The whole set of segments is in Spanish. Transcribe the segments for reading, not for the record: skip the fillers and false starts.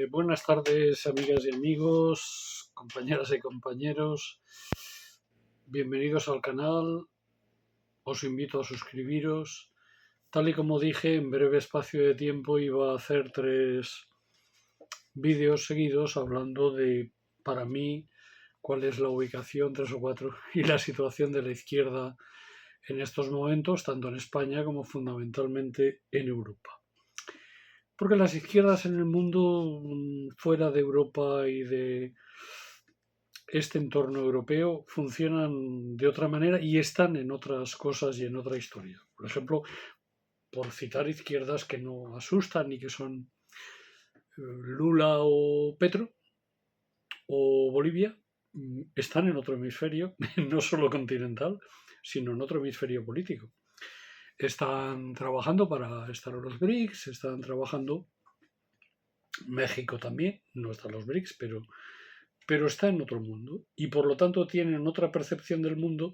Buenas tardes, amigas y amigos, compañeras y compañeros. Bienvenidos al canal. Os invito a suscribiros. Tal y como dije, en breve espacio de tiempo iba a hacer 3 vídeos seguidos hablando de, para mí, cuál es la ubicación, 3 o 4, y la situación de la izquierda en estos momentos, tanto en España como fundamentalmente en Europa. Porque las izquierdas en el mundo, fuera de Europa y de este entorno europeo, funcionan de otra manera y están en otras cosas y en otra historia. Por ejemplo, por citar izquierdas que no asustan y que son Lula o Petro o Bolivia, están en otro hemisferio, no solo continental, sino en otro hemisferio político. Están trabajando para estar en los BRICS, están trabajando, México también, no están los BRICS, pero está en otro mundo y por lo tanto tienen otra percepción del mundo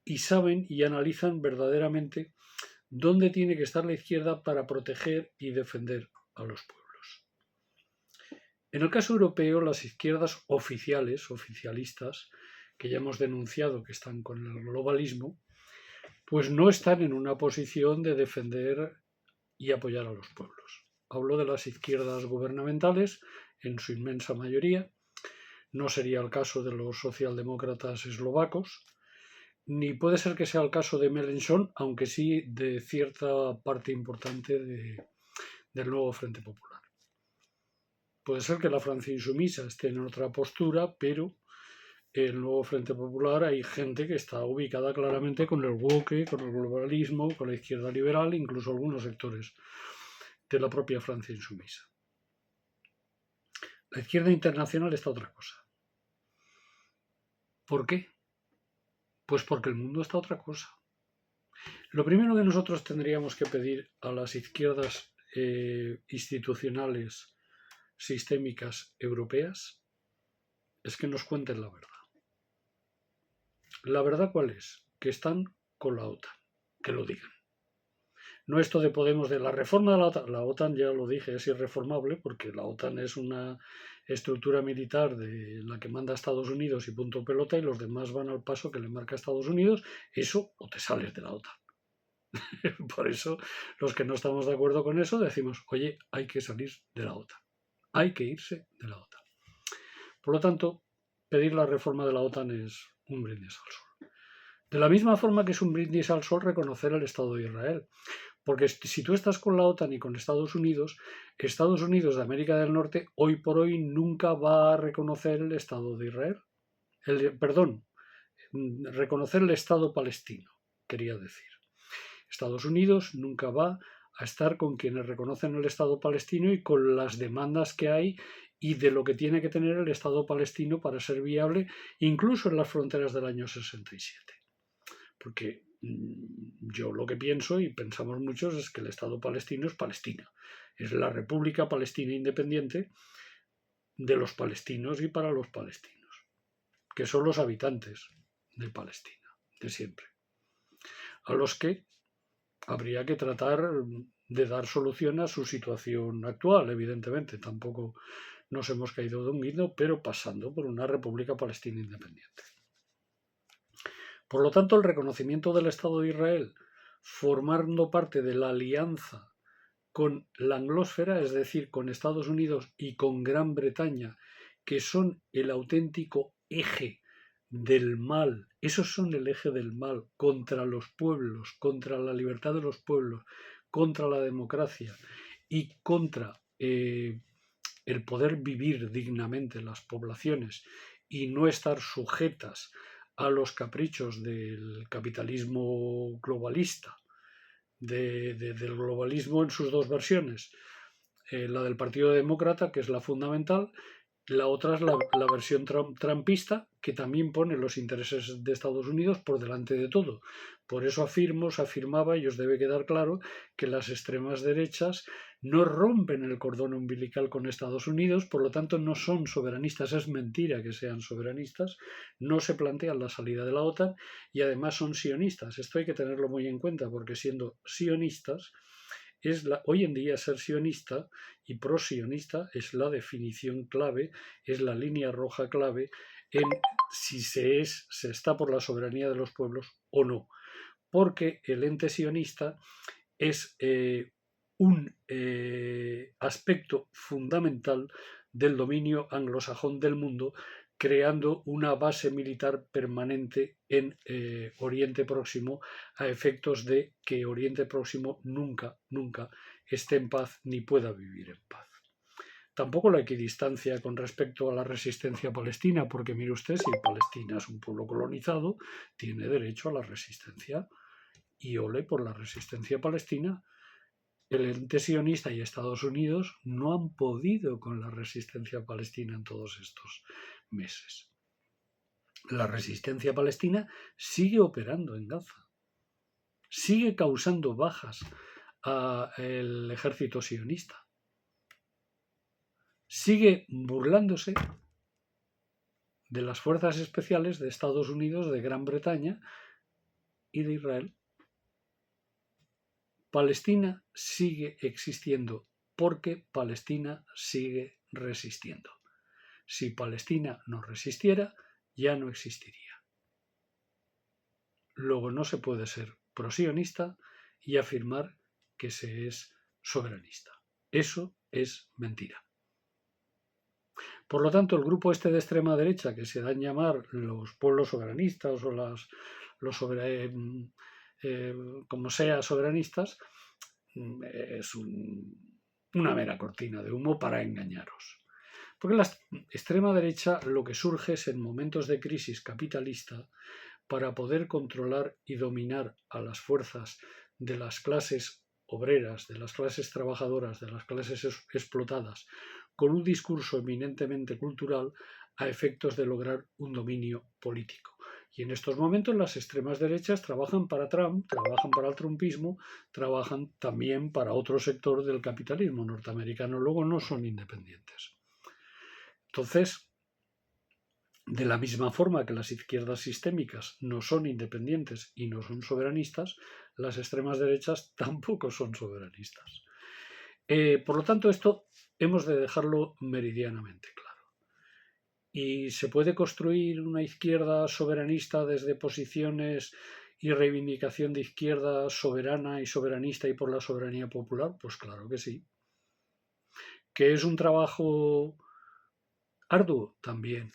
y saben y analizan verdaderamente dónde tiene que estar la izquierda para proteger y defender a los pueblos. En el caso europeo, las izquierdas oficiales, oficialistas, que ya hemos denunciado que están con el globalismo, pues no están en una posición de defender y apoyar a los pueblos. Hablo de las izquierdas gubernamentales, en su inmensa mayoría. No sería el caso de los socialdemócratas eslovacos, ni puede ser que sea el caso de Melenchon, aunque sí de cierta parte importante del nuevo Frente Popular. Puede ser que la Francia insumisa esté en otra postura, pero en el nuevo Frente Popular hay gente que está ubicada claramente con el woke, con el globalismo, con la izquierda liberal, incluso algunos sectores de la propia Francia insumisa. La izquierda internacional está otra cosa. ¿Por qué? Pues porque el mundo está otra cosa. Lo primero que nosotros tendríamos que pedir a las izquierdas institucionales sistémicas europeas es que nos cuenten la verdad. ¿La verdad cuál es? Que están con la OTAN. Que lo digan. No esto de Podemos de la reforma de la OTAN. La OTAN, ya lo dije, es irreformable porque la OTAN es una estructura militar de la que manda Estados Unidos y punto pelota y los demás van al paso que le marca Estados Unidos. Eso o te sales de la OTAN. Por eso los que no estamos de acuerdo con eso decimos, oye, hay que salir de la OTAN. Hay que irse de la OTAN. Por lo tanto, pedir la reforma de la OTAN es un brindis al sol. De la misma forma que es un brindis al sol reconocer el Estado de Israel. Porque si tú estás con la OTAN y con Estados Unidos de América del Norte hoy por hoy nunca va a reconocer el Estado de Israel. Reconocer el Estado palestino, quería decir. Estados Unidos nunca va a estar con quienes reconocen el Estado palestino y con las demandas que hay y de lo que tiene que tener el Estado palestino para ser viable, incluso en las fronteras del año 67. Porque yo lo que pienso, y pensamos muchos, es que el Estado palestino es Palestina. Es la República Palestina Independiente de los palestinos y para los palestinos, que son los habitantes de Palestina, de siempre, a los que habría que tratar de dar solución a su situación actual, evidentemente. Tampoco nos hemos caído de un guindo, pero pasando por una República Palestina independiente. Por lo tanto, el reconocimiento del Estado de Israel, formando parte de la alianza con la anglósfera, es decir, con Estados Unidos y con Gran Bretaña, que son el auténtico eje del mal, esos son el eje del mal contra los pueblos, contra la libertad de los pueblos, contra la democracia y contra el poder vivir dignamente las poblaciones y no estar sujetas a los caprichos del capitalismo globalista, del globalismo en sus dos versiones, la del Partido Demócrata, que es la fundamental. La otra es la versión trumpista, que también pone los intereses de Estados Unidos por delante de todo. Por eso se afirmaba, y os debe quedar claro, que las extremas derechas no rompen el cordón umbilical con Estados Unidos, por lo tanto no son soberanistas. Es mentira que sean soberanistas, no se plantean la salida de la OTAN y además son sionistas. Esto hay que tenerlo muy en cuenta, porque siendo sionistas, hoy en día ser sionista y prosionista es la definición clave, es la línea roja clave en si se está por la soberanía de los pueblos o no. Porque el ente sionista es un aspecto fundamental del dominio anglosajón del mundo, creando una base militar permanente en Oriente Próximo a efectos de que Oriente Próximo nunca esté en paz ni pueda vivir en paz. Tampoco la equidistancia con respecto a la resistencia palestina, porque mire usted, si Palestina es un pueblo colonizado, tiene derecho a la resistencia y ole por la resistencia palestina. El ente sionista y Estados Unidos no han podido con la resistencia palestina en todos estos meses. La resistencia palestina sigue operando en Gaza, sigue causando bajas al ejército sionista, sigue burlándose de las fuerzas especiales de Estados Unidos, de Gran Bretaña y de Israel. Palestina sigue existiendo porque Palestina sigue resistiendo. Si Palestina no resistiera, ya no existiría. Luego no se puede ser prosionista y afirmar que se es soberanista. Eso es mentira. Por lo tanto, el grupo este de extrema derecha, que se dan llamar los pueblos soberanistas o como sea soberanistas, es una mera cortina de humo para engañaros. Porque la extrema derecha lo que surge es en momentos de crisis capitalista para poder controlar y dominar a las fuerzas de las clases obreras, de las clases trabajadoras, de las clases explotadas, con un discurso eminentemente cultural a efectos de lograr un dominio político. Y en estos momentos las extremas derechas trabajan para Trump, trabajan para el trumpismo, trabajan también para otro sector del capitalismo norteamericano. Luego no son independientes. Entonces, de la misma forma que las izquierdas sistémicas no son independientes y no son soberanistas, las extremas derechas tampoco son soberanistas. Por lo tanto, esto hemos de dejarlo meridianamente claro. Y se puede construir una izquierda soberanista desde posiciones y reivindicación de izquierda soberana y soberanista y por la soberanía popular. Pues claro que sí. ¿Que es un trabajo arduo? También.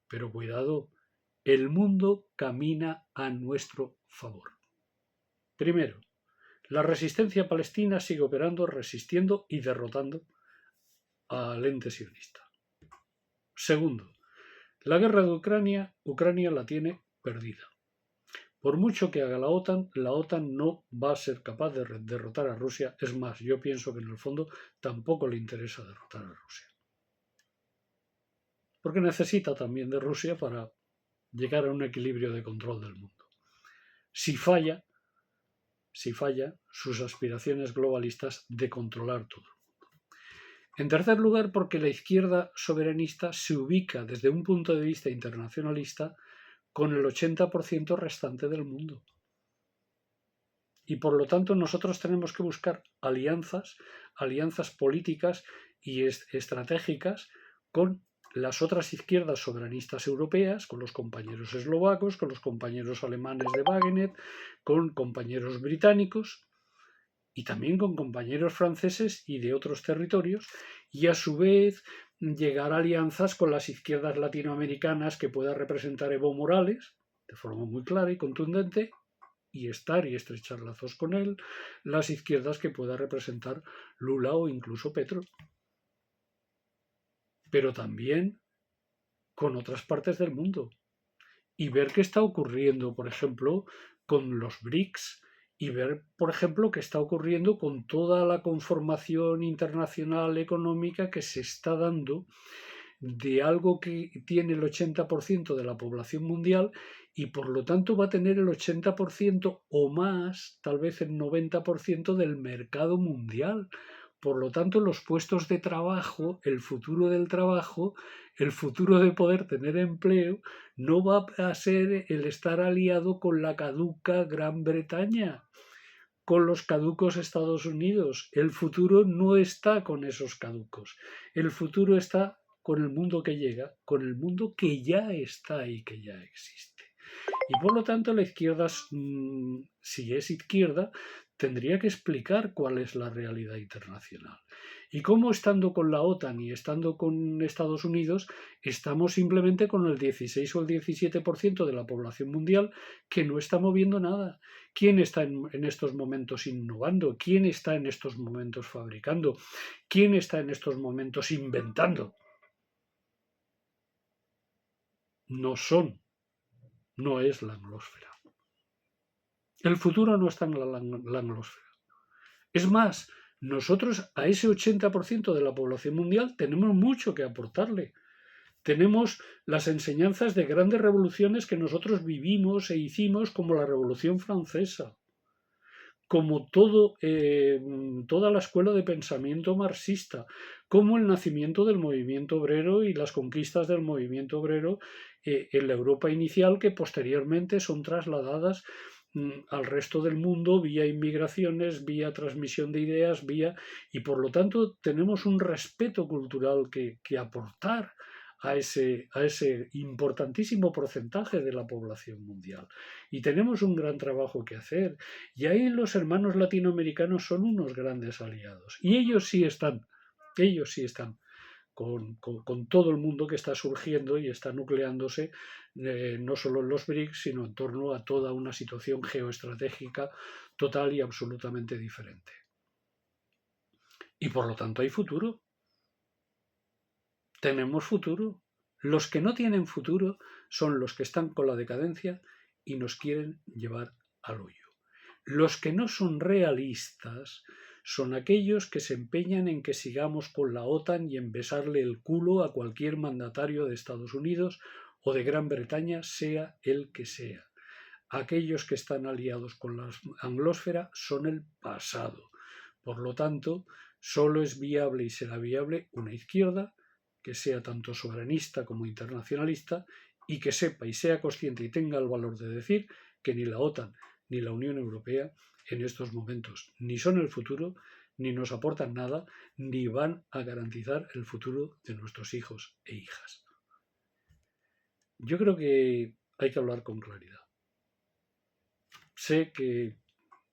Pero cuidado, el mundo camina a nuestro favor. Primero, la resistencia palestina sigue operando, resistiendo y derrotando al ente sionista. Segundo, la guerra de Ucrania la tiene perdida. Por mucho que haga la OTAN no va a ser capaz de derrotar a Rusia. Es más, yo pienso que en el fondo tampoco le interesa derrotar a Rusia. Porque necesita también de Rusia para llegar a un equilibrio de control del mundo. Si falla sus aspiraciones globalistas de controlar todo el mundo. En tercer lugar, porque la izquierda soberanista se ubica desde un punto de vista internacionalista con el 80% restante del mundo. Y por lo tanto nosotros tenemos que buscar alianzas políticas y estratégicas con las otras izquierdas soberanistas europeas, con los compañeros eslovacos, con los compañeros alemanes de Wagener, con compañeros británicos y también con compañeros franceses y de otros territorios, y a su vez llegar a alianzas con las izquierdas latinoamericanas que pueda representar Evo Morales, de forma muy clara y contundente, y estar y estrechar lazos con él, las izquierdas que pueda representar Lula o incluso Petro. Pero también con otras partes del mundo. Y ver qué está ocurriendo, por ejemplo, con los BRICS, y ver, por ejemplo, qué está ocurriendo con toda la conformación internacional económica que se está dando de algo que tiene el 80% de la población mundial y por lo tanto va a tener el 80% o más, tal vez el 90% del mercado mundial. Por lo tanto, los puestos de trabajo, el futuro del trabajo, el futuro de poder tener empleo, no va a ser el estar aliado con la caduca Gran Bretaña. con los caducos Estados Unidos. El futuro no está con esos caducos. El futuro está con el mundo que llega, con el mundo que ya está y que ya existe. Y por lo tanto la izquierda, si es izquierda, tendría que explicar cuál es la realidad internacional. Y cómo estando con la OTAN y estando con Estados Unidos, estamos simplemente con el 16 o el 17% de la población mundial que no está moviendo nada. ¿Quién está en estos momentos innovando? ¿Quién está en estos momentos fabricando? ¿Quién está en estos momentos inventando? No son, no es la anglósfera. El futuro no está en la anglósfera. Es más, nosotros a ese 80% de la población mundial tenemos mucho que aportarle. Tenemos las enseñanzas de grandes revoluciones que nosotros vivimos e hicimos, como la Revolución Francesa, como toda la escuela de pensamiento marxista, como el nacimiento del movimiento obrero y las conquistas del movimiento obrero en la Europa inicial, que posteriormente son trasladadas al resto del mundo vía inmigraciones, vía transmisión de ideas, y por lo tanto tenemos un respeto cultural que aportar a ese importantísimo porcentaje de la población mundial. Y tenemos un gran trabajo que hacer. Y ahí los hermanos latinoamericanos son unos grandes aliados. Y ellos sí están con todo el mundo que está surgiendo y está nucleándose, no solo en los BRICS, sino en torno a toda una situación geoestratégica total y absolutamente diferente. Y por lo tanto hay futuro. Tenemos futuro. Los que no tienen futuro son los que están con la decadencia y nos quieren llevar al hoyo. Los que no son realistas son aquellos que se empeñan en que sigamos con la OTAN y en besarle el culo a cualquier mandatario de Estados Unidos o de Gran Bretaña, sea el que sea. Aquellos que están aliados con la anglósfera son el pasado. Por lo tanto, solo es viable y será viable una izquierda que sea tanto soberanista como internacionalista y que sepa y sea consciente y tenga el valor de decir que ni la OTAN ni la Unión Europea en estos momentos ni son el futuro, ni nos aportan nada, ni van a garantizar el futuro de nuestros hijos e hijas. Yo creo que hay que hablar con claridad. Sé que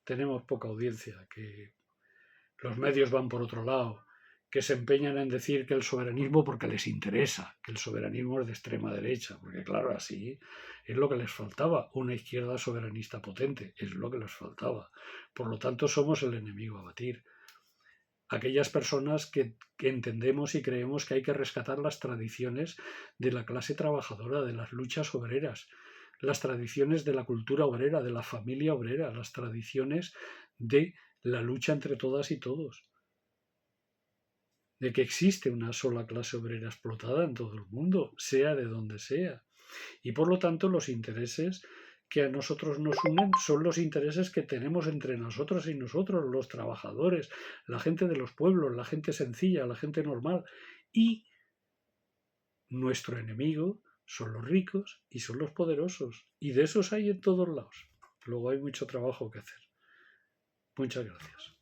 tenemos poca audiencia, que los medios van por otro lado, que se empeñan en decir que el soberanismo porque les interesa, que el soberanismo es de extrema derecha, porque claro, así es lo que les faltaba, una izquierda soberanista potente, es lo que les faltaba. Por lo tanto, somos el enemigo a batir. Aquellas personas que entendemos y creemos que hay que rescatar las tradiciones de la clase trabajadora, de las luchas obreras, las tradiciones de la cultura obrera, de la familia obrera, las tradiciones de la lucha entre todas y todos, de que existe una sola clase obrera explotada en todo el mundo, sea de donde sea. Y por lo tanto los intereses que a nosotros nos unen son los intereses que tenemos entre nosotros y nosotros, los trabajadores, la gente de los pueblos, la gente sencilla, la gente normal. Y nuestro enemigo son los ricos y son los poderosos. Y de esos hay en todos lados. Luego hay mucho trabajo que hacer. Muchas gracias.